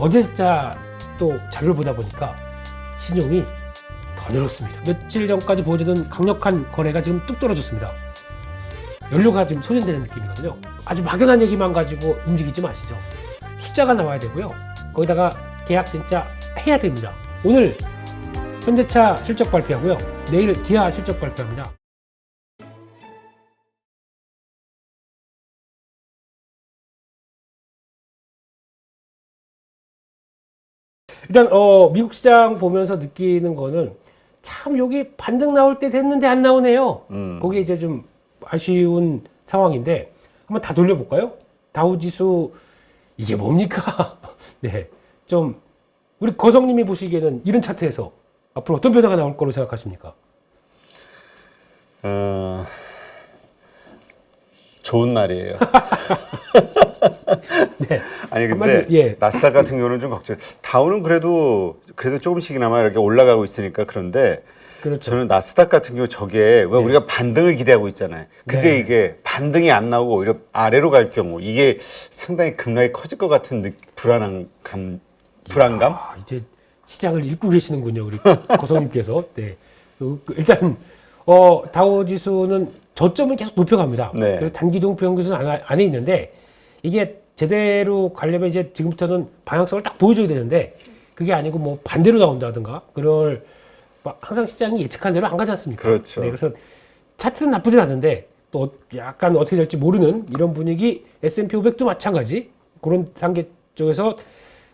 어제자 또 자료를 보다 보니까 신용이 더 늘었습니다. 며칠 전까지 보여주던 강력한 거래가 지금 뚝 떨어졌습니다. 연료가 지금 소진되는 느낌이거든요. 아주 막연한 얘기만 가지고 움직이지 마시죠. 숫자가 나와야 되고요. 거기다가 계약 진짜 해야 됩니다. 오늘 현대차 실적 발표하고요. 내일 기아 실적 발표합니다. 일단 미국 시장 보면서 느끼는 거는 참 여기 반등 나올 때 됐는데 안 나오네요. 그게 이제 좀 아쉬운 상황인데 한번 다 돌려볼까요? 다우지수 이게 뭡니까? 네, 좀 우리 거성님이 보시기에는 이런 차트에서 앞으로 어떤 변화가 나올 거로 생각하십니까? 좋은 날이에요. 네. 아니 근데 예. 나스닥 같은 경우는 좀 걱정. 다우는 그래도 조금씩이나마 이렇게 올라가고 있으니까 그런데 그렇죠. 저는 나스닥 같은 경우 저게 우리가 반등을 기대하고 있잖아요. 근데 네. 이게 반등이 안 나오고 오히려 아래로 갈 경우 이게 상당히 급락이 커질 것 같은 불안감. 아, 이제 시장을 읽고 계시는군요, 우리 거성님께서. 네. 일단 다우지수는 저점을 계속 높여갑니다. 네. 그래서 단기동 평균선 안에 있는데 이게 제대로 가려면 이제 지금부터는 방향성을 딱 보여줘야 되는데 그게 아니고 뭐 반대로 나온다든가 그럴 항상 시장이 예측한 대로 안 가지 않습니까? 그렇죠. 네, 그래서 차트는 나쁘진 않은데 또 약간 어떻게 될지 모르는 이런 분위기. S&P 500도 마찬가지. 그런 단계 쪽에서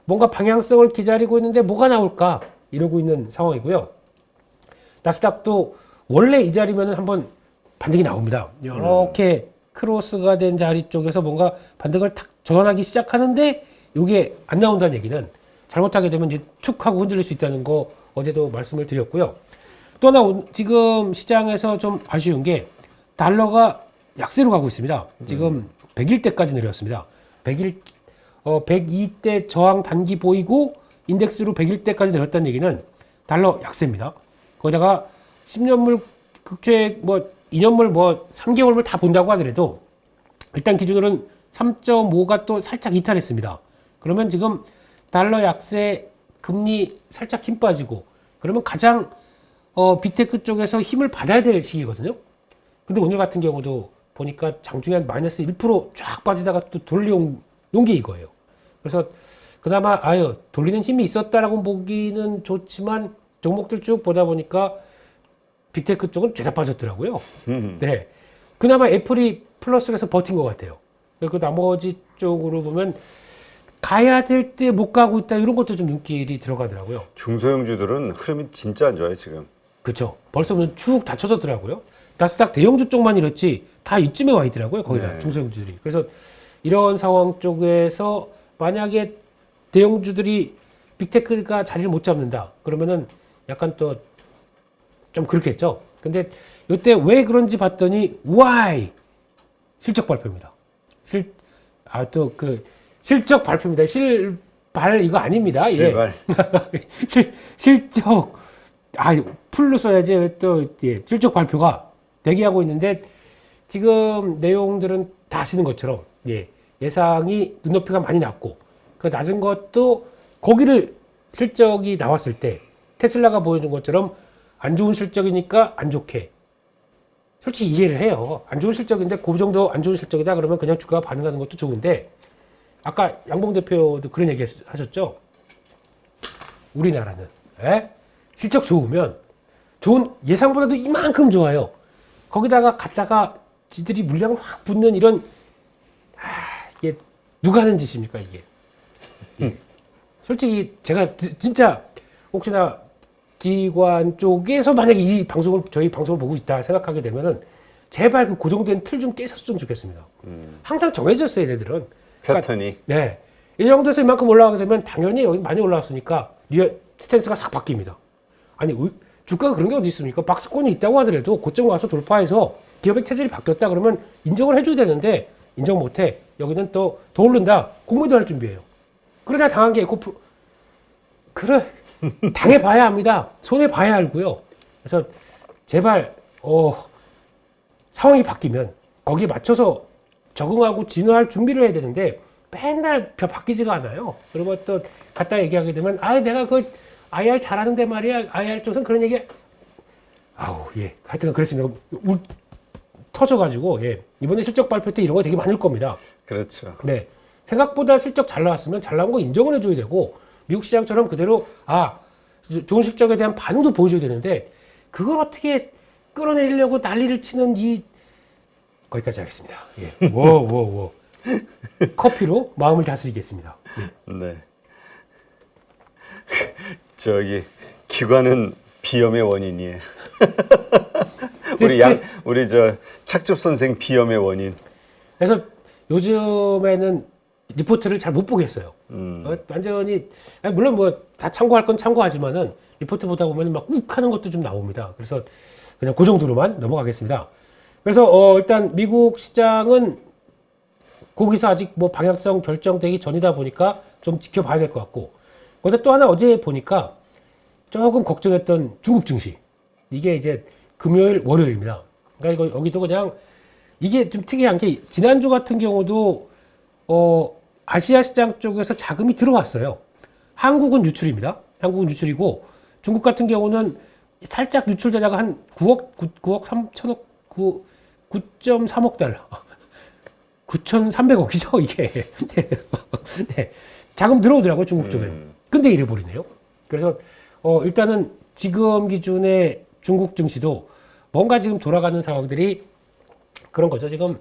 뭔가 방향성을 기다리고 있는데 뭐가 나올까 이러고 있는 상황이고요. 나스닥도 원래 이 자리면 한번 반등이 나옵니다. 이렇게 크로스가 된 자리 쪽에서 뭔가 반등을 탁 전환하기 시작하는데 이게 안 나온다는 얘기는 잘못하게 되면 이제 툭 하고 흔들릴 수 있다는 거 어제도 말씀을 드렸고요. 또 하나 지금 시장에서 좀 아쉬운 게 달러가 약세로 가고 있습니다. 지금 101대까지 내려왔습니다. 102대 저항 단기 보이고 인덱스로 101대까지 내렸다는 얘기는 달러 약세입니다. 거기다가 10년물 국채 2년물 3개월물 다 본다고 하더라도 일단 기준으로는 3.5가 또 살짝 이탈했습니다. 그러면 지금 달러 약세 금리 살짝 힘 빠지고 그러면 가장 빅테크 쪽에서 힘을 받아야 될 시기거든요. 근데 오늘 같은 경우도 보니까 장중에 한 마이너스 1%쫙 빠지다가 또 돌려온 게 이거예요. 그래서 그나마 돌리는 힘이 있었다라고 보기는 좋지만 종목들 쭉 보다 보니까 빅테크 쪽은 죄다 빠졌더라고요. 네. 그나마 애플이 플러스를 해서 버틴 것 같아요. 그 나머지 쪽으로 보면 가야 될 때 못 가고 있다 이런 것도 좀 눈길이 들어가더라고요. 중소형주들은 흐름이 진짜 안 좋아요 지금. 그렇죠. 벌써 쭉 다 쳐졌더라고요. 나스닥 대형주 쪽만 이렇지 다 이쯤에 와 있더라고요. 거의 다 네. 중소형주들이. 그래서 이런 상황 쪽에서 만약에 대형주들이 빅테크가 자리를 못 잡는다 그러면은 약간 또 좀 그렇겠죠. 근데 이때 왜 그런지 봤더니 why 실적 발표입니다. 실적 발표입니다. 실발 이거 아닙니다. 실발. 예. 실적 풀로 써야지 또 실적 발표가 대기하고 있는데 지금 내용들은 다 아시는 것처럼 예상이 눈높이가 많이 낮고 그 낮은 것도 거기를 실적이 나왔을 때 테슬라가 보여준 것처럼 안 좋은 실적이니까 안 좋게. 솔직히 이해를 해요. 안 좋은 실적인데 그 정도 안 좋은 실적이다 그러면 그냥 주가가 반응하는 것도 좋은데 아까 양봉 대표도 그런 얘기 하셨죠? 우리나라는 실적 좋으면 예상보다도 이만큼 좋아요. 거기다가 갔다가 지들이 물량을 확 붙는 이런 이게 누가 하는 짓입니까 이게? 솔직히 제가 진짜 혹시나 기관 쪽에서 만약에 저희 방송을 보고 있다 생각하게 되면은 제발 그 고정된 틀 좀 깨셨으면 좋겠습니다. 항상 정해졌어요, 얘네들은. 패턴이. 네. 이 정도에서 이만큼 올라가게 되면 당연히 여기 많이 올라왔으니까 스탠스가 싹 바뀝니다. 아니, 주가가 그런 게 어디 있습니까? 박스권이 있다고 하더라도 고점 가서 돌파해서 기업의 체질이 바뀌었다 그러면 인정을 해줘야 되는데 인정 못해. 여기는 더 오른다. 공모도 할 준비해요. 그러다 당한 게 에코프. 그래. 당해봐야 합니다. 손해봐야 알고요. 그래서 제발 상황이 바뀌면 거기에 맞춰서 적응하고 진화할 준비를 해야 되는데 맨날 바뀌지가 않아요. 그리고 또 갖다 얘기하게 되면 내가 그 IR 잘하는데 말이야. IR 쪽은 그런 얘기 예. 하여튼 그랬습니다. 터져가지고 이번에 실적 발표 때 이런 거 되게 많을 겁니다. 그렇죠. 네. 생각보다 실적 잘 나왔으면 잘 나온 거 인정을 해줘야 되고 미국 시장처럼 그대로 좋은 실적에 대한 반응도 보여줘야 되는데 그걸 어떻게 끌어내리려고 난리를 치는 거기까지 하겠습니다. 예. 워. 커피로 마음을 다스리겠습니다. 네. 저기 기관은 비염의 원인이에요. 우리 저 착즙 선생 비염의 원인. 그래서 요즘에는 리포트를 잘 못 보겠어요. 완전히 물론 뭐 다 참고할 건 참고하지만은 리포트 보다 보면 막 욱 하는 것도 좀 나옵니다. 그래서 그냥 그 정도로만 넘어가겠습니다. 그래서 일단 미국 시장은 거기서 아직 뭐 방향성 결정되기 전이다 보니까 좀 지켜봐야 될 것 같고 거기다 또 하나 어제 보니까 조금 걱정했던 중국 증시 이게 이제 금요일 월요일입니다. 그러니까 여기도 그냥 이게 좀 특이한 게 지난주 같은 경우도 아시아 시장 쪽에서 자금이 들어왔어요. 한국은 유출입니다. 한국은 유출이고 중국 같은 경우는 살짝 유출되다가 한 9억 3천억 9.3억 달러 9,300억이죠 이게. 네. 자금 들어오더라고요 중국 쪽에는. 근데 이래 버리네요. 그래서 일단은 지금 기준의 중국 증시도 뭔가 지금 돌아가는 상황들이 그런 거죠. 지금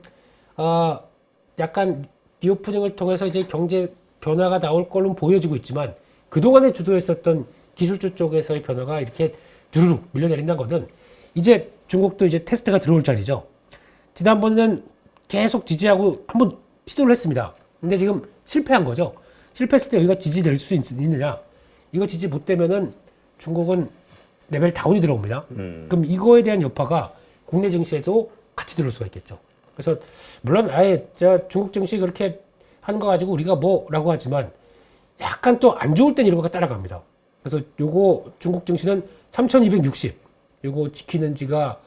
약간 리오프닝을 통해서 이제 경제 변화가 나올 걸로 보여지고 있지만 그동안에 주도했었던 기술주 쪽에서의 변화가 이렇게 두루룩 밀려내린다는 것은 이제 중국도 이제 테스트가 들어올 자리죠. 지난번에는 계속 지지하고 한번 시도를 했습니다. 근데 지금 실패한 거죠. 실패했을 때 여기가 지지될 수 있느냐. 이거 지지 못 되면은 중국은 레벨 다운이 들어옵니다. 그럼 이거에 대한 여파가 국내 증시에도 같이 들어올 수가 있겠죠. 그래서 물론 중국 증시 그렇게 하는 거 가지고 우리가 뭐라고 하지만 약간 또 안 좋을 땐 이런 거가 따라갑니다. 그래서 요거 중국 증시는 3,260 요거 지키는지가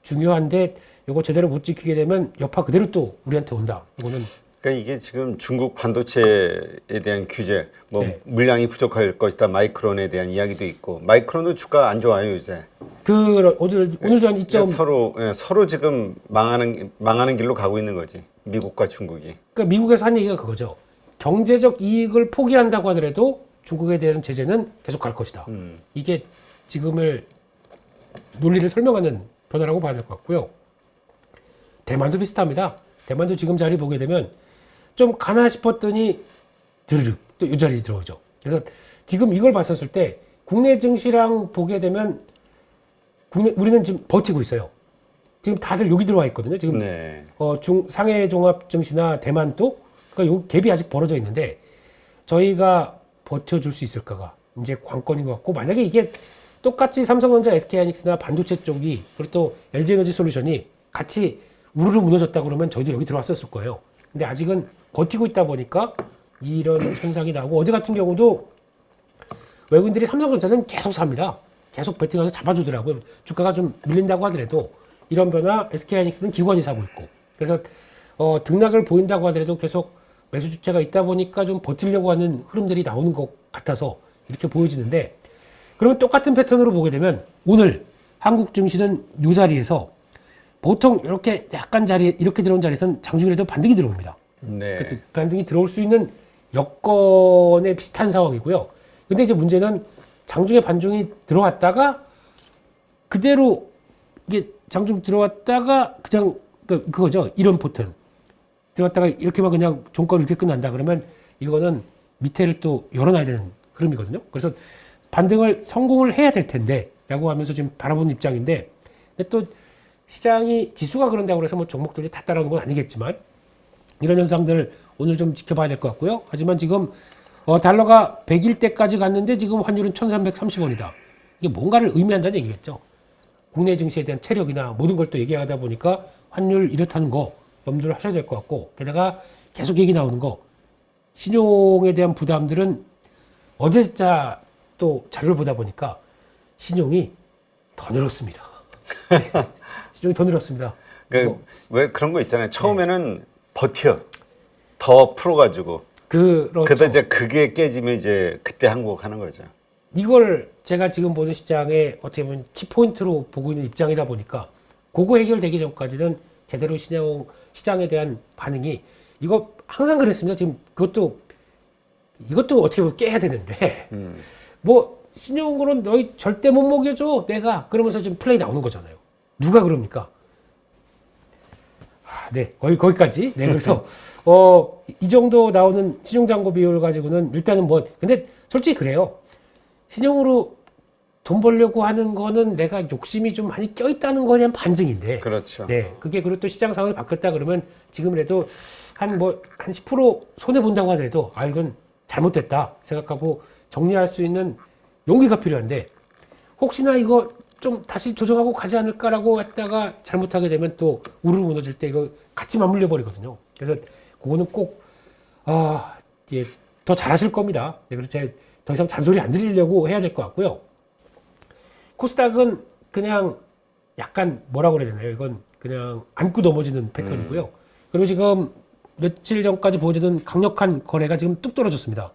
중요한데 요거 제대로 못 지키게 되면 여파 그대로 또 우리한테 온다. 이거는 그러니까 이게 지금 중국 반도체에 대한 규제, 네. 물량이 부족할 것이다. 마이크론에 대한 이야기도 있고, 마이크론도 주가 안 좋아요 요새. 오늘도 한 2점 서로 지금 망하는 길로 가고 있는 거지. 미국과 중국이. 그러니까 미국에서 한 얘기가 그거죠. 경제적 이익을 포기한다고 하더라도 중국에 대한 제재는 계속 갈 것이다. 이게 지금의 논리를 설명하는 변화라고 봐야 될 것 같고요. 대만도 비슷합니다. 대만도 지금 자리 보게 되면 좀 가나 싶었더니 드르륵 또 이 자리 들어오죠. 그래서 지금 이걸 봤었을 때 국내 증시랑 보게 되면 우리는 지금 버티고 있어요. 지금 다들 여기 들어와 있거든요. 지금 네. 상해 종합 증시나 대만도 그러니까 요 갭이 아직 벌어져 있는데 저희가 버텨줄 수 있을까가 이제 관건인 것 같고 만약에 이게 똑같이 삼성전자, SK하이닉스나 반도체 쪽이 그리고 또 LG에너지 솔루션이 같이 우르르 무너졌다 그러면 저희도 여기 들어왔었을 거예요. 근데 아직은 버티고 있다 보니까 이런 현상이 나오고 어제 같은 경우도 외국인들이 삼성전자는 계속 삽니다. 계속 베팅해서 잡아주더라고요. 주가가 좀 밀린다고 하더라도 이런 변화 SK하이닉스는 기관이 사고 있고 그래서 등락을 보인다고 하더라도 계속 매수 주체가 있다 보니까 좀 버티려고 하는 흐름들이 나오는 것 같아서 이렇게 보여지는데 그러면 똑같은 패턴으로 보게 되면 오늘 한국 증시는 이 자리에서 보통 이렇게 약간 이렇게 들어온 자리에서는 장중이라도 반등이 들어옵니다. 네. 그래서 반등이 들어올 수 있는 여건에 비슷한 상황이고요. 근데 이제 문제는 장중에 반중이 들어왔다가 그대로 이게 장중 들어왔다가 그냥 그거죠. 이런 패턴. 들어왔다가 이렇게만 그냥 종가로 이렇게 끝난다 그러면 이거는 밑에를 또 열어놔야 되는 흐름이거든요. 그래서 반등을 성공을 해야 될 텐데 라고 하면서 지금 바라보는 입장인데 근데 또 시장이 지수가 그런다고 해서 뭐 종목들이 다 따라오는 건 아니겠지만 이런 현상들 오늘 좀 지켜봐야 될 것 같고요. 하지만 지금 달러가 101대까지 갔는데 지금 환율은 1330원이다. 이게 뭔가를 의미한다는 얘기겠죠. 국내 증시에 대한 체력이나 모든 걸 또 얘기하다 보니까 환율 이렇다는 거 염두를 하셔야 될 것 같고 게다가 계속 얘기 나오는 거 신용에 대한 부담들은 어제 또 자료를 보다 보니까 신용이 더 늘었습니다. 네. 신용이 더 늘었습니다. 왜 그런 거 있잖아요. 처음에는 버텨. 더 풀어가지고 그렇죠. 그러다 이제 그게 깨지면 이제 그때 항복하는 거죠. 이걸 제가 지금 보는 시장에 어떻게 보면 키포인트로 보고 있는 입장이다 보니까 그거 해결되기 전까지는 제대로 시장에 대한 반응이 이거 항상 그랬습니다. 지금 이것도 어떻게 보면 깨야 되는데 뭐 신용으로는 너희 절대 못 먹여줘 내가 그러면서 지금 플레이 나오는 거잖아요. 누가 그럽니까? 네, 거기까지. 네, 그래서 이 정도 나오는 신용잔고 비율 가지고는 일단은 뭐 근데 솔직히 그래요. 신용으로 돈 벌려고 하는 거는 내가 욕심이 좀 많이 껴있다는 거에 대한 반증인데. 그렇죠. 네, 그게 그리고 또 시장 상황이 바뀌었다 그러면 지금이라도 한 10% 손해 본다고 하더라도 이건 잘못됐다 생각하고 정리할 수 있는 용기가 필요한데 혹시나 이거 좀 다시 조정하고 가지 않을까라고 했다가 잘못하게 되면 또 우르르 무너질 때 이거 같이 맞물려 버리거든요. 그래서 그거는 꼭 예, 더 잘하실 겁니다. 네, 그래서 제가 더 이상 잔소리 안 드리려고 해야 될 것 같고요. 코스닥은 그냥 약간 뭐라고 그래야 되나요? 이건 그냥 안고 넘어지는 패턴이고요. 그리고 지금 며칠 전까지 보여주던 강력한 거래가 지금 뚝 떨어졌습니다.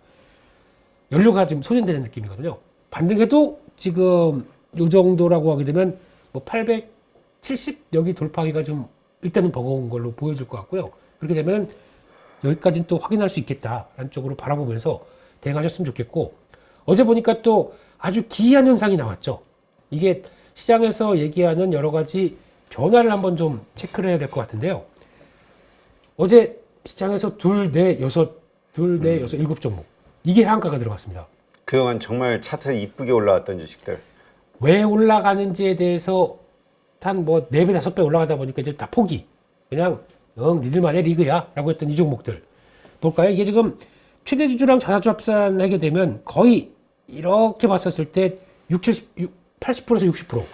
연료가 지금 소진되는 느낌이거든요. 반등해도 지금 요 정도라고 하게 되면 뭐 870 여기 돌파하기가 좀 일단은 버거운 걸로 보여줄 것 같고요. 그렇게 되면 여기까지는 또 확인할 수 있겠다라는 쪽으로 바라보면서 대응하셨으면 좋겠고 어제 보니까 또 아주 기이한 현상이 나왔죠. 이게 시장에서 얘기하는 여러 가지 변화를 한번 좀 체크를 해야 될 것 같은데요. 어제 시장에서 둘, 넷, 여섯, 일곱 종목. 이게 하한가가 들어갔습니다. 그동안 정말 차트에 이쁘게 올라왔던 주식들. 왜 올라가는지에 대해서 한 뭐 4배, 5배 올라가다 보니까 이제 다 포기. 그냥 니들만의 리그야 라고 했던 이 종목들. 볼까요? 이게 지금 최대 주주랑 자사주 합산하게 되면 거의 이렇게 봤었을 때 80%에서 60%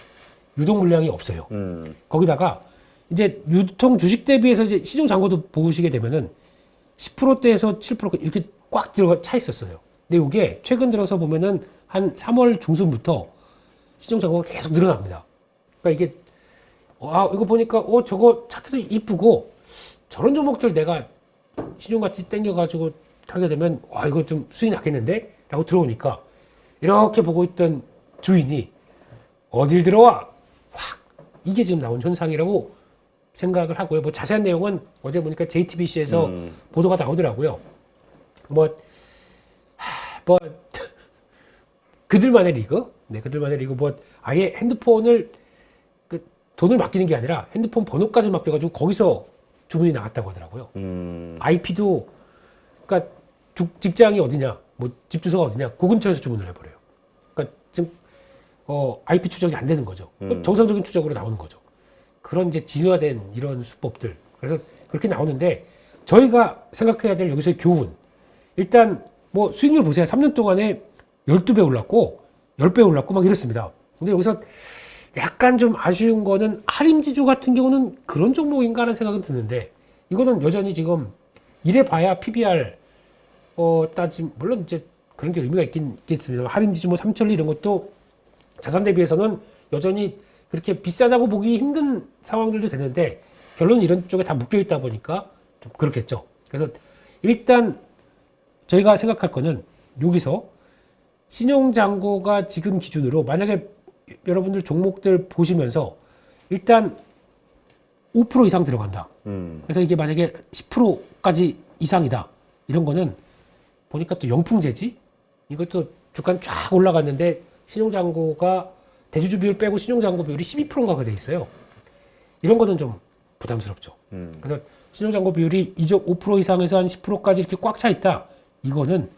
유동 물량이 없어요. 거기다가 이제 유통 주식 대비해서 이제 시중 잔고도 보시게 되면은 10%대에서 7% 이렇게 꽉 들어가 차 있었어요. 근데 이게 최근 들어서 보면은 한 3월 중순부터 시중 잔고가 계속 늘어납니다. 그러니까 이게 이거 보니까 저거 차트도 이쁘고 저런 종목들 내가 신용같이 땡겨가지고 하게 되면 이거 좀 수익 나겠는데? 라고 들어오니까 이렇게 보고 있던 주인이 어딜 들어와? 확 이게 지금 나온 현상이라고 생각을 하고요. 뭐 자세한 내용은 어제 보니까 JTBC에서 보도가 나오더라고요. 뭐 그들만의 리그? 네, 그들만의 리그 뭐 아예 핸드폰을 돈을 맡기는 게 아니라 핸드폰 번호까지 맡겨가지고 거기서 주문이 나갔다고 하더라고요. IP도 그러니까 직장이 어디냐, 뭐 집 주소가 어디냐, 그 근처에서 주문을 해버려요. 그러니까 지금 IP 추적이 안 되는 거죠. 정상적인 추적으로 나오는 거죠. 그런 이제 진화된 이런 수법들. 그래서 그렇게 나오는데 저희가 생각해야 될 여기서의 교훈. 일단 뭐 수익률 보세요. 3년 동안에 12배 올랐고 10배 올랐고 막 이랬습니다. 근데 여기서 약간 좀 아쉬운 거는 할인지주 같은 경우는 그런 종목인가 하는 생각은 드는데 이거는 여전히 지금 이래 봐야 PBR 물론 이제 그런 게 의미가 있겠습니다. 할인지주 뭐 삼천리 이런 것도 자산 대비해서는 여전히 그렇게 비싸다고 보기 힘든 상황들도 되는데 결론은 이런 쪽에 다 묶여 있다 보니까 좀 그렇겠죠. 그래서 일단 저희가 생각할 거는 여기서 신용잔고가 지금 기준으로 만약에 여러분들 종목들 보시면서 일단 5% 이상 들어간다. 그래서 이게 만약에 10%까지 이상이다. 이런 거는 보니까 또 영풍재지? 이것도 주간 쫙 올라갔는데 신용잔고가 대주주 비율 빼고 신용잔고 비율이 12%인가가 돼 있어요. 이런 거는 좀 부담스럽죠. 그래서 신용잔고 비율이 5% 이상에서 한 10%까지 이렇게 꽉 차 있다. 이거는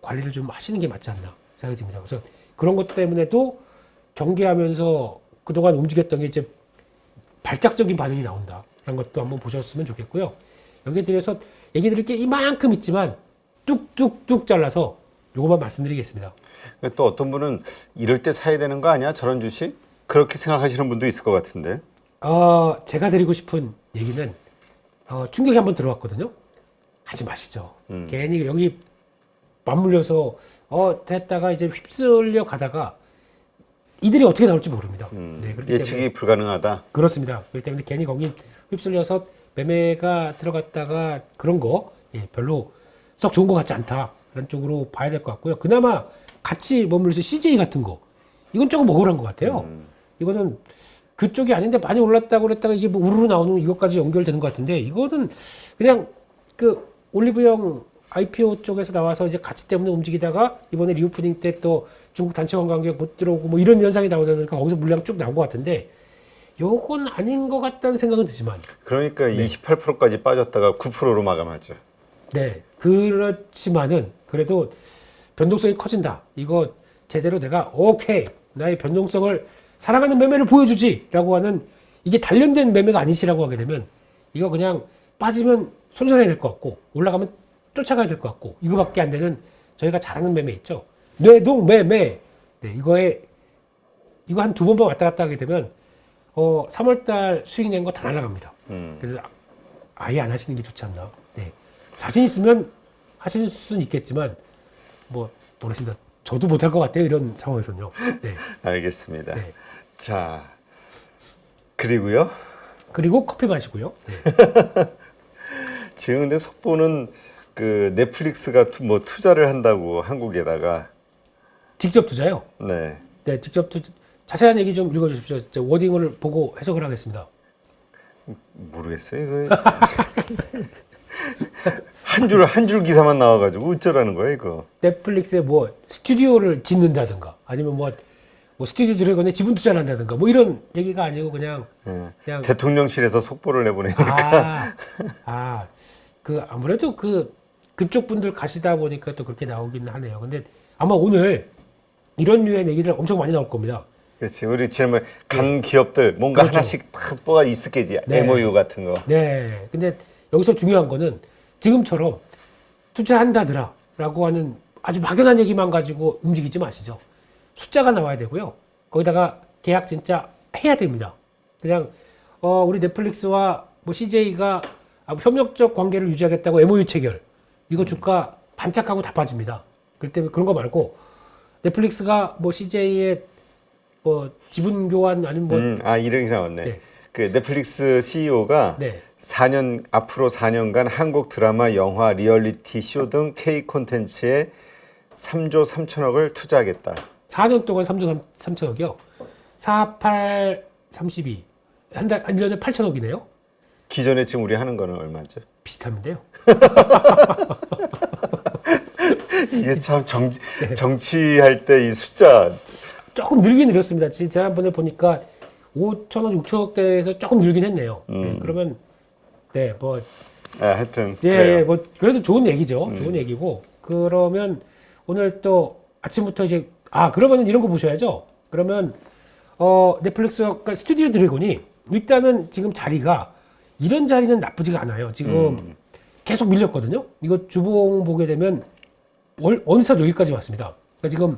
관리를 좀 하시는 게 맞지 않나 생각이 듭니다. 그래서 그런 것 때문에도 경계하면서 그동안 움직였던 게 이제 발작적인 반응이 나온다. 그런 것도 한번 보셨으면 좋겠고요. 여기에 대해서 얘기 드릴 게 이만큼 있지만 뚝뚝뚝 잘라서 요것만 말씀드리겠습니다. 또 어떤 분은 이럴 때 사야 되는 거 아니야? 저런 주식? 그렇게 생각하시는 분도 있을 것 같은데. 제가 드리고 싶은 얘기는 충격이 한번 들어왔거든요. 하지 마시죠. 괜히 여기 맞물려서 됐다가 이제 휩쓸려 가다가 이들이 어떻게 나올지 모릅니다. 네, 그렇기 예측이 때문에, 불가능하다. 그렇습니다. 그렇기 때문에 괜히 거기 휩쓸려서 매매가 들어갔다가 그런 거 별로 썩 좋은 것 같지 않다라는 쪽으로 봐야 될 것 같고요. 그나마 같이 머물러서 CJ 같은 거 이건 조금 억울한 것 같아요. 이거는 그쪽이 아닌데 많이 올랐다고 그랬다가 이게 뭐 우르르 나오는 이것까지 연결되는 것 같은데 이거는 그냥 그 올리브영 IPO 쪽에서 나와서 이제 가치 때문에 움직이다가 이번에 리오프닝 때 또 중국 단체 관광객 못 들어오고 뭐 이런 현상이 나오다 보니까 거기서 물량 쭉 나온 것 같은데 요건 아닌 것 같다는 생각은 들지만 그러니까 28%까지 빠졌다가 9%로 마감하죠. 네 그렇지만은 그래도 변동성이 커진다. 이거 제대로 내가 오케이 나의 변동성을 사랑하는 매매를 보여주지라고 하는 이게 단련된 매매가 아니시라고 하게 되면 이거 그냥 빠지면 손절해야 될 것 같고 올라가면 쫓아가야 될 것 같고 이거밖에 안 되는 저희가 잘하는 매매 있죠. 뇌동 매매. 네, 이거 한 두 번만 왔다 갔다 하게 되면 3월달 수익 낸 거 다 날아갑니다. 그래서 아예 안 하시는 게 좋지 않나. 네. 자신 있으면 하실 수는 있겠지만 뭐 모르겠습니다. 저도 못할 것 같아요. 이런 상황에서는요. 네. 알겠습니다. 네. 자, 그리고요. 그리고 커피 마시고요. 네. 지금 근데 속보는 그 넷플릭스가 뭐 투자를 한다고 한국에다가 직접 투자요. 네. 네, 직접 자세한 얘기 좀 읽어주십시오. 제 워딩을 보고 해석을 하겠습니다. 모르겠어요. 이거 한 줄 기사만 나와가지고 어쩌라는 거야 이거. 넷플릭스에 뭐 스튜디오를 짓는다든가 아니면 뭐 스튜디오 드래곤에 지분 투자를 한다든가 뭐 이런 얘기가 아니고 그냥 그냥 대통령실에서 속보를 내보내니까. 그 아무래도 그쪽 분들 가시다 보니까 또 그렇게 나오긴 하네요. 근데 아마 오늘 이런 류의 얘기들 엄청 많이 나올 겁니다. 그렇지. 우리 지금 간 기업들 뭔가 그렇죠. 하나씩 딱 뭐가 있었겠지. 네. MOU 같은 거. 네. 근데 여기서 중요한 거는 지금처럼 투자한다더라라고 하는 아주 막연한 얘기만 가지고 움직이지 마시죠. 숫자가 나와야 되고요. 거기다가 계약 진짜 해야 됩니다. 그냥 우리 넷플릭스와 뭐 CJ가 협력적 관계를 유지하겠다고 MOU 체결. 이거 주가 반짝하고 다 빠집니다. 그렇기 때문에 그런 거 말고 넷플릭스가 뭐 CJ의 뭐 지분 교환 아니면 뭐 이름이 나왔네. 네. 그 넷플릭스 CEO가 네. 앞으로 4년간 한국 드라마, 영화, 리얼리티 쇼 등 K 콘텐츠에 3조 3천억을 투자하겠다. 4년 동안 3조 3천억이요. 4, 8, 32. 한 1년에 8천억이네요. 기존에 지금 우리 하는 거는 얼마죠? 비슷한데요. 이게 참 정치할 때 이 숫자 조금 늘긴 늘었습니다. 지난번에 보니까 5천억, 6천억대에서 조금 늘긴 했네요. 네, 그러면 뭐 하여튼 뭐 그래도 좋은 얘기죠. 좋은 얘기고 그러면 오늘 또 아침부터 이제 그러면 이런 거 보셔야죠. 그러면 넷플릭스가 스튜디오 드래곤이 일단은 지금 자리가 이런 자리는 나쁘지가 않아요. 지금 계속 밀렸거든요. 이거 주봉 보게 되면 어느새 여기까지 왔습니다. 그러니까 지금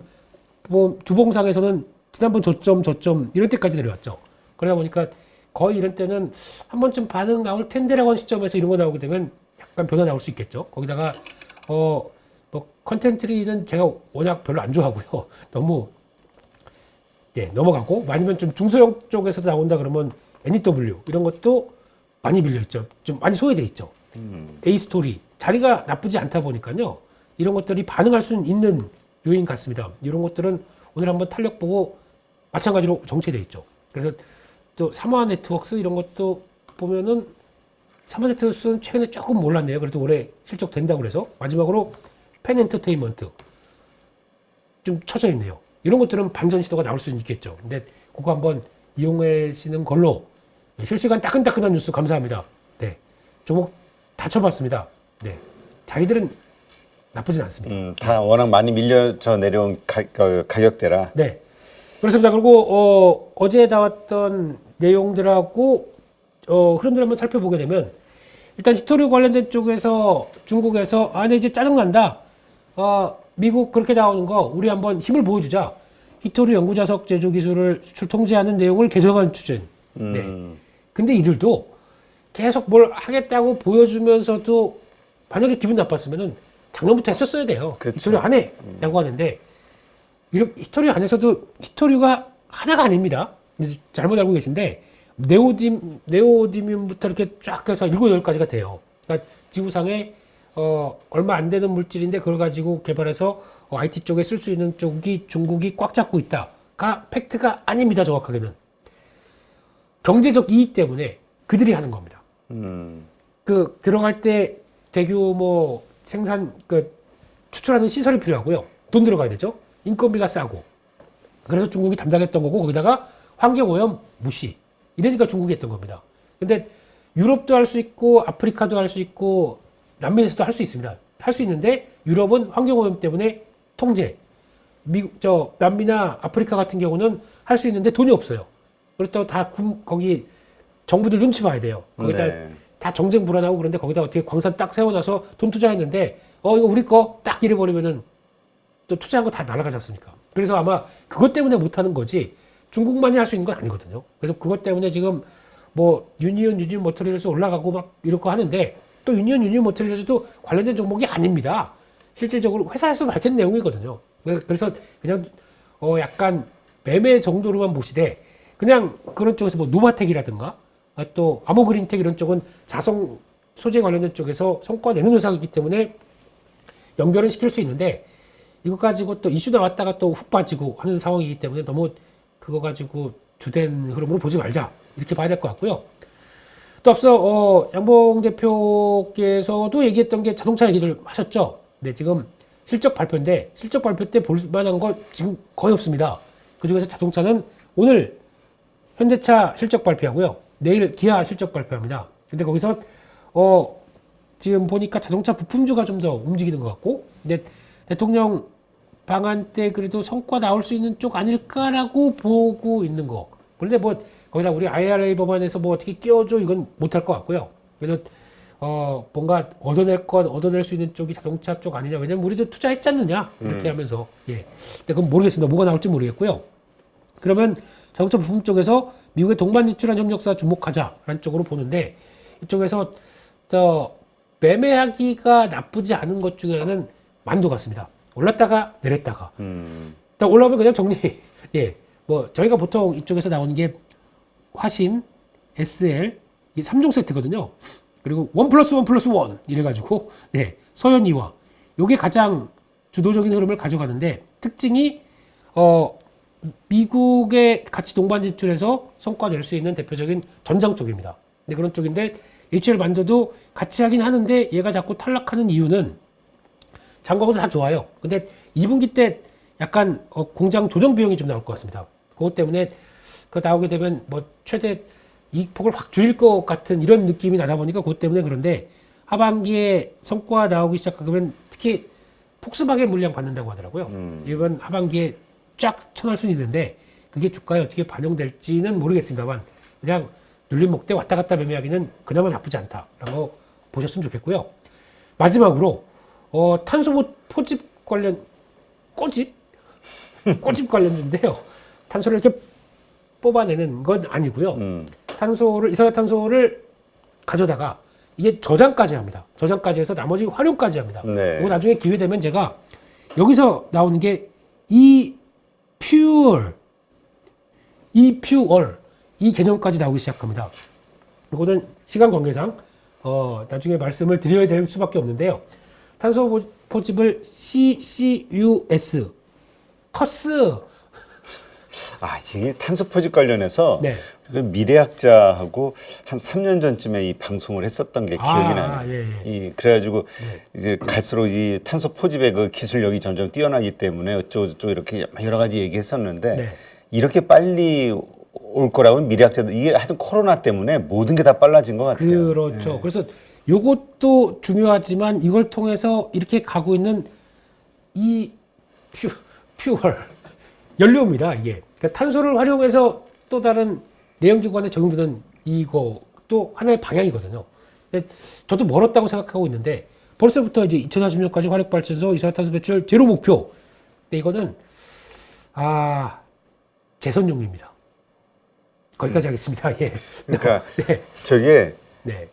뭐 주봉상에서는 지난번 저점 이럴 때까지 내려왔죠. 그러다 보니까 거의 이런 때는 한 번쯤 반응 나올 텐데라고 하는 시점에서 이런 거 나오게 되면 약간 변화 나올 수 있겠죠. 거기다가 뭐 컨텐츠리는 제가 워낙 별로 안 좋아하고요. 너무 넘어가고 아니면 좀 중소형 쪽에서도 나온다 그러면 NEW 이런 것도 많이 밀려 있죠. 좀 많이 소외돼 있죠. A 스토리 자리가 나쁘지 않다 보니까요. 이런 것들이 반응할 수 있는 요인 같습니다. 이런 것들은 오늘 한번 탄력 보고 마찬가지로 정체돼 있죠. 그래서 또 삼화 네트워크스 이런 것도 보면은 삼화 네트워크스는 최근에 조금 몰랐네요. 그래도 올해 실적 된다고 그래서 마지막으로 펜 엔터테인먼트 좀 쳐져 있네요. 이런 것들은 반전 시도가 나올 수 있겠죠. 근데 그거 한번 이용하시는 걸로 실시간 따끈따끈한 뉴스 감사합니다. 네, 종목 다 쳐봤습니다. 네, 자리들은 나쁘진 않습니다. 다 워낙 많이 밀려져 내려온 가격대라. 네, 그렇습니다. 그리고 어제 나왔던 내용들하고 흐름들 한번 살펴보게 되면 일단 히토류 관련된 쪽에서 중국에서 네, 이제 짜증난다. 미국 그렇게 나오는 거 우리 한번 힘을 보여주자. 히토류 연구자석 제조 기술을 수출 통제하는 내용을 개정한 추진. 네. 근데 이들도 계속 뭘 하겠다고 보여주면서도 만약에 기분 나빴으면은 작년부터 했었어야 돼요. 그쵸. 히토류 안 해. 라고 하는데 히토류 안에서도 히토류가 하나가 아닙니다. 잘못 알고 계신데 네오디뮴부터 이렇게 쫙 해서 7, 8가지가 돼요. 그러니까 지구상에 얼마 안 되는 물질인데 그걸 가지고 개발해서 IT 쪽에 쓸 수 있는 쪽이 중국이 꽉 잡고 있다가 팩트가 아닙니다. 정확하게는 경제적 이익 때문에 그들이 하는 겁니다. 그 들어갈 때 대규모 생산 추출하는 시설이 필요하고요. 돈 들어가야 되죠. 인건비가 싸고. 그래서 중국이 담당했던 거고 거기다가 환경오염 무시. 이러니까 중국이 했던 겁니다. 근데 유럽도 할 수 있고 아프리카도 할 수 있고 남미에서도 할 수 있습니다. 할 수 있는데 유럽은 환경오염 때문에 통제. 남미나 아프리카 같은 경우는 할 수 있는데 돈이 없어요. 그렇다고 다 거기 정부들 눈치 봐야 돼요. 거기다 네. 다 정쟁 불안하고 그런데 거기다 어떻게 광산 딱 세워놔서 돈 투자했는데 이거 우리 거 딱 이래버리면은 또 투자한 거 다 날아가지 않습니까? 그래서 아마 그것 때문에 못하는 거지 중국만이 할 수 있는 건 아니거든요. 그래서 그것 때문에 지금 뭐 유니온 머터리얼스 올라가고 막 이렇게 하는데 또 유니온 머터리얼스도 관련된 종목이 아닙니다. 실질적으로 회사에서 밝힌 내용이거든요. 그래서 그냥 약간 매매 정도로만 보시되 그냥 그런 쪽에서 뭐 노바텍이라든가 또 아모그린텍 이런 쪽은 자성 소재 관련된 쪽에서 성과 내는 회사이기 때문에 연결은 시킬 수 있는데 이거 가지고 또 이슈 나왔다가 또 훅 빠지고 하는 상황이기 때문에 너무 그거 가지고 주된 흐름으로 보지 말자 이렇게 봐야 될 것 같고요. 또 앞서 양봉 대표께서도 얘기했던 게 자동차 얘기를 하셨죠. 네, 지금 실적 발표인데 실적 발표 때 볼 만한 거 지금 거의 없습니다. 그중에서 자동차는 오늘 현대차 실적 발표하고요. 내일 기아 실적 발표합니다. 근데 거기서 지금 보니까 자동차 부품주가 좀 더 움직이는 것 같고, 근데 대통령 방한 때 그래도 성과 나올 수 있는 쪽 아닐까라고 보고 있는 거. 그런데 뭐 거기다 우리 IRA 법안에서 뭐 어떻게 끼워줘 이건 못할 것 같고요. 그래서 뭔가 얻어낼 수 있는 쪽이 자동차 쪽 아니냐. 왜냐면 우리도 투자했지 않느냐 이렇게 하면서 근데 그건 모르겠습니다. 뭐가 나올지 모르겠고요. 그러면 자동차 부품 쪽에서 미국의 동반 진출한 협력사 주목하자라는 쪽으로 보는데 이쪽에서 매매하기가 나쁘지 않은 것 중에 하나는 만도 같습니다. 올랐다가 내렸다가. 올라오면 그냥 정리. 뭐 저희가 보통 이쪽에서 나오는 게 화신, SL, 이 3종 세트거든요. 그리고 1+1+1 이래가지고 서현이와 요게 가장 주도적인 흐름을 가져가는데 특징이 미국의 같이 동반 진출해서 성과 낼 수 있는 대표적인 전장 쪽입니다. 그런 쪽인데 HL 만도도 같이 하긴 하는데 얘가 자꾸 탈락하는 이유는 장거보다 다 좋아요. 근데 2분기 때 약간 공장 조정 비용이 좀 나올 것 같습니다. 그것 때문에 그 나오게 되면 뭐 최대 이익폭을 확 줄일 것 같은 이런 느낌이 나다 보니까 그것 때문에 그런데 하반기에 성과 나오기 시작하면 특히 폭스바겐 물량 받는다고 하더라고요. 이번 하반기에 쫙 쳐날 수는 있는데 그게 주가에 어떻게 반영될지는 모르겠습니다만 그냥 눌린 목대 왔다 갔다 매매하기는 그나마 나쁘지 않다라고 보셨으면 좋겠고요. 마지막으로 탄소 포집 관련 꼬집 관련주인데요. 탄소를 이렇게 뽑아내는 건 아니고요. 이산화탄소를 가져다가 이게 저장까지 합니다. 저장까지 해서 나머지 활용까지 합니다. 네. 그거 나중에 기회 되면 제가 여기서 나오는 게 이퓨얼 이 개념까지 나오기 시작합니다. 이거는 시간 관계상 나중에 말씀을 드려야 될 수밖에 없는데요. 탄소 포집을 CCUS 커스 이게 탄소 포집 관련해서 그 미래학자하고 한 3년 전쯤에 이 방송을 했었던 게 기억이 나네요. 그래가지고 이제 갈수록 이 탄소 포집의 그 기술력이 점점 뛰어나기 때문에 어쩌고저쩌고 이렇게 여러 가지 얘기했었는데 이렇게 빨리 올 거라고는 미래학자들 이게 하여튼 코로나 때문에 모든 게 다 빨라진 것 같아요. 그렇죠. 그래서 요것도 중요하지만 이걸 통해서 이렇게 가고 있는 이 퓨얼 연료입니다. 이게 그러니까 탄소를 활용해서 또 다른 내연기관에 적용되는 이것도 하나의 방향이거든요. 근데 저도 멀었다고 생각하고 있는데 벌써부터 이제 2040년까지 화력발전소 이산화탄소 배출 제로 목표. 근데 이거는 재선용입니다. 거기까지 하겠습니다. 그러니까 저게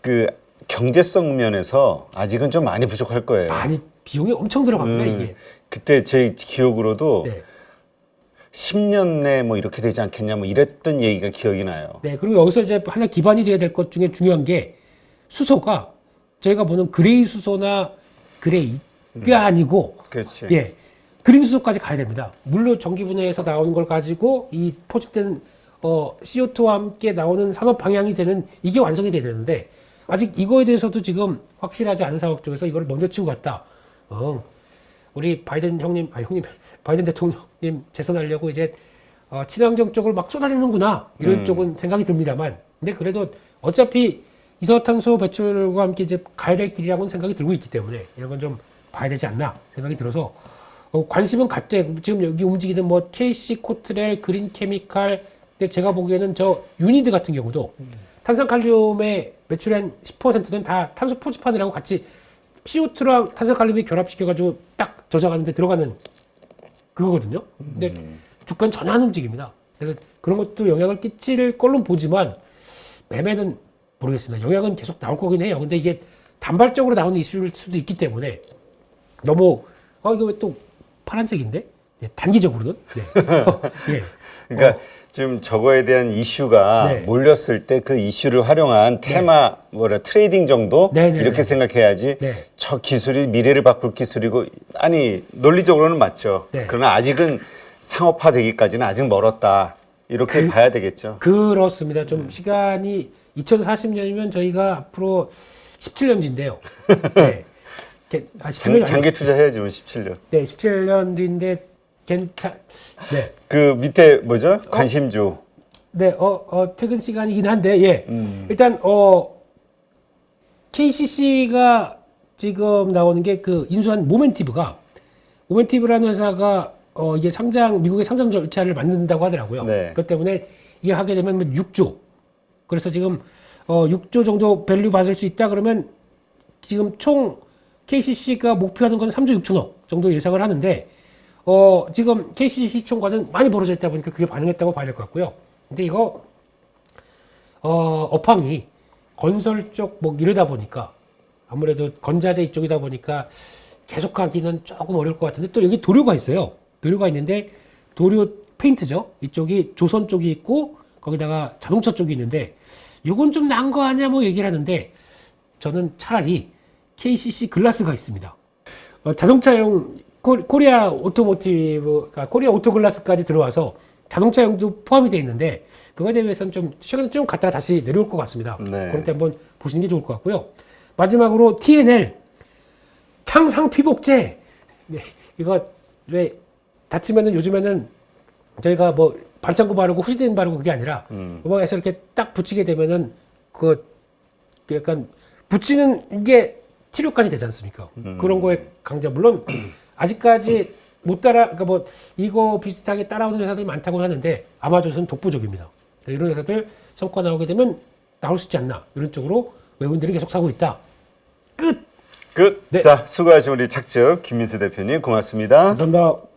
그 경제성 면에서 아직은 좀 많이 부족할 거예요. 많이 비용이 엄청 들어갑니다. 이게. 그때 제 기억으로도 10년 내 뭐 이렇게 되지 않겠냐 뭐 이랬던 얘기가 기억이 나요. 그리고 여기서 이제 하나 기반이 돼야 될 것 중에 중요한 게 수소가 저희가 보는 그레이 수소나 그레이가 아니고 그렇지. 예 그린 수소까지 가야 됩니다. 물로 전기 분해해서 나오는 걸 가지고 이 포집된 CO2와 함께 나오는 산업 방향이 되는 이게 완성이 돼야 되는데 아직 이거에 대해서도 지금 확실하지 않은 상황 쪽에서 이걸 먼저 치고 갔다. 우리 바이든 바이든 대통령님 재선하려고 이제 친환경 쪽을 막 쏟아내는구나 이런 쪽은 생각이 듭니다만, 근데 그래도 어차피 이산화탄소 배출과 함께 이제 가야 될 길이라고는 생각이 들고 있기 때문에 이런 건 좀 봐야 되지 않나 생각이 들어서 관심은 갖되 지금 여기 움직이는 뭐 KC, 코트렐, 그린 케미칼, 근데 제가 보기에는 저 유니드 같은 경우도 탄산칼륨의 매출의 한 10%는 다 탄소 포집하느라고 같이 CO2랑 탄산칼륨이 결합시켜가지고 딱 저장하는데 들어가는 그거거든요. 근데 주가는 전혀 안 움직입니다. 그래서 그런 것도 영향을 끼칠 걸로 보지만 매매는 모르겠습니다. 영향은 계속 나올 거긴 해요. 근데 이게 단발적으로 나오는 이슈일 수도 있기 때문에 너무 이거 왜 또 파란색인데? 네, 단기적으로는. 네. 예. 그러니까 지금 저거에 대한 이슈가 네. 몰렸을 때 그 이슈를 활용한 테마 트레이딩 정도 이렇게 생각해야지. 네. 저 기술이 미래를 바꿀 기술이고 아니 논리적으로는 맞죠. 네. 그러나 아직은 상업화되기까지는 아직 멀었다. 이렇게 봐야 되겠죠. 그렇습니다. 좀 시간이 2040년이면 저희가 앞으로 17년 뒤인데요. 네. 17년 장기 투자해야지 17년. 네, 17년 뒤인데 네. 그 밑에 뭐죠? 관심주. 네, 퇴근 시간이긴 한데, 예. 일단, KCC가 지금 나오는 게 그 인수한 모멘티브라는 회사가, 이게 미국의 상장 절차를 만든다고 하더라고요. 네. 그것 때문에 이게 하게 되면 6조. 그래서 지금, 6조 정도 밸류 받을 수 있다 그러면 지금 총 KCC가 목표하는 건 3조 6천억 정도 예상을 하는데, 지금 KCC 시총과는 많이 벌어져 있다 보니까 그게 반응했다고 봐야 될 것 같고요. 근데 이거, 업황이 건설 쪽 이러다 보니까 아무래도 건자재 이쪽이다 보니까 계속 가기는 조금 어려울 것 같은데 또 여기 도료가 있어요. 도료가 있는데 도료 페인트죠. 이쪽이 조선 쪽이 있고 거기다가 자동차 쪽이 있는데 이건 좀 나은 거 아니야 뭐 얘기를 하는데 저는 차라리 KCC 글라스가 있습니다. 자동차용 코리아 오토모티브, 그러니까 코리아 오토글라스까지 들어와서 자동차용도 포함이 되어 있는데 그거에 대해서는 좀 최근에 좀 갔다가 다시 내려올 것 같습니다. 네. 그럴 때 한번 보시는 게 좋을 것 같고요. 마지막으로 TNL 창상 피복제. 네, 이거 왜 다치면은 요즘에는 저희가 뭐 발장구 바르고 후시딘 바르고 그게 아니라 음악에서 이렇게 딱 붙이게 되면은 그 약간 붙이는 게 치료까지 되지 않습니까? 그런 거에 강자. 물론 아직까지 못 그러니까 뭐 이거 비슷하게 따라오는 회사들 많다고 하는데 아마존은 독보적입니다. 이런 회사들 성과 나오게 되면 나올 수 있지 않나 이런 쪽으로 외국인들이 계속 사고 있다. 끝. 끝. 네. 자, 수고하신 우리 착즙 김민수 대표님 고맙습니다. 감사합니다.